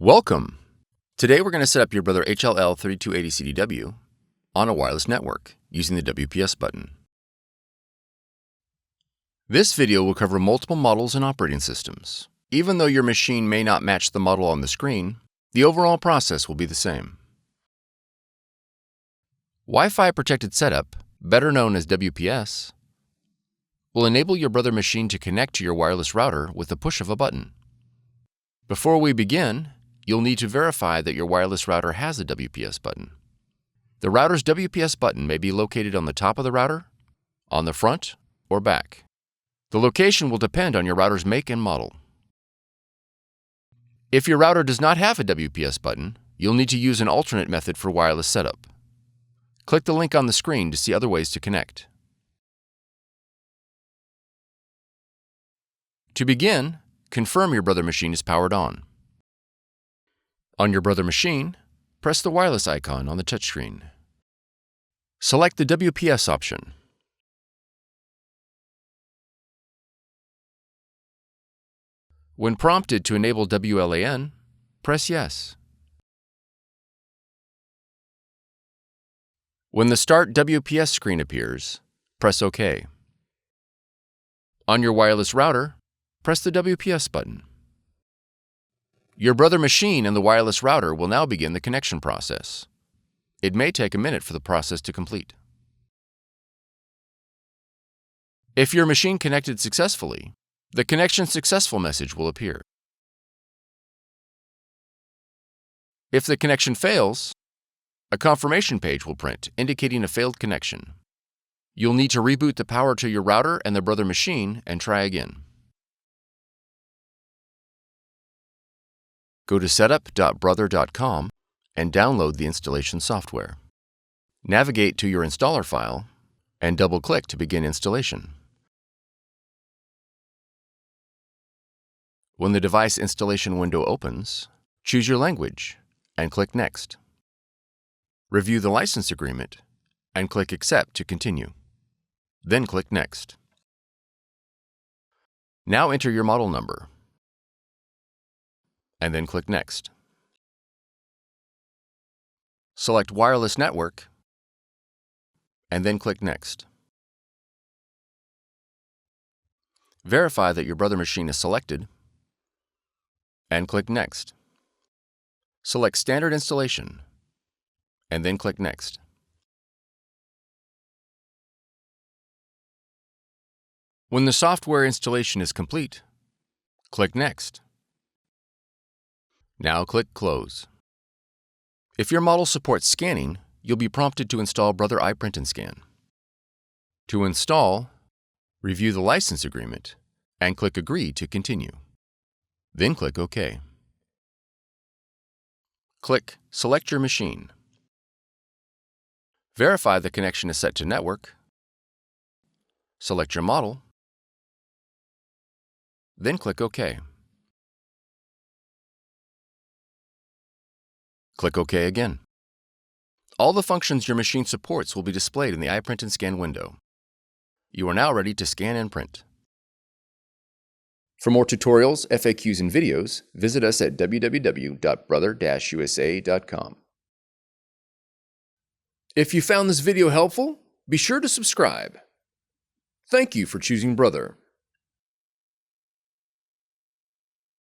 Welcome! Today we're going to set up your Brother HL-L3280CDW on a wireless network using the WPS button. This video will cover multiple models and operating systems. Even though your machine may not match the model on the screen, the overall process will be the same. Wi-Fi protected setup, better known as WPS, will enable your Brother machine to connect to your wireless router with the push of a button. Before we begin, you'll need to verify that your wireless router has a WPS button. The router's WPS button may be located on the top of the router, on the front, or back. The location will depend on your router's make and model. If your router does not have a WPS button, you'll need to use an alternate method for wireless setup. Click the link on the screen to see other ways to connect. To begin, confirm your Brother machine is powered on. On your Brother machine, press the wireless icon on the touchscreen. Select the WPS option. When prompted to enable WLAN, press Yes. When the Start WPS screen appears, press OK. On your wireless router, press the WPS button. Your Brother machine and the wireless router will now begin the connection process. It may take a minute for the process to complete. If your machine connected successfully, the Connection Successful message will appear. If the connection fails, a confirmation page will print indicating a failed connection. You'll need to reboot the power to your router and the Brother machine and try again. Go to setup.brother.com and download the installation software. Navigate to your installer file and double-click to begin installation. When the device installation window opens, choose your language and click Next. Review the license agreement and click Accept to continue. Then click Next. Now enter your model number and then click Next. Select Wireless Network and then click Next. Verify that your Brother machine is selected and click Next. Select Standard Installation and then click Next. When the software installation is complete, click Next. Now click Close. If your model supports scanning, you'll be prompted to install Brother iPrint&Scan. To install, review the license agreement and click Agree to continue. Then click OK. Click Select your machine. Verify the connection is set to network. Select your model. Then click OK. Click OK again. All the functions your machine supports will be displayed in the iPrint&Scan window. You are now ready to scan and print. For more tutorials, FAQs, and videos, visit us at www.brother-usa.com. If you found this video helpful, be sure to subscribe. Thank you for choosing Brother.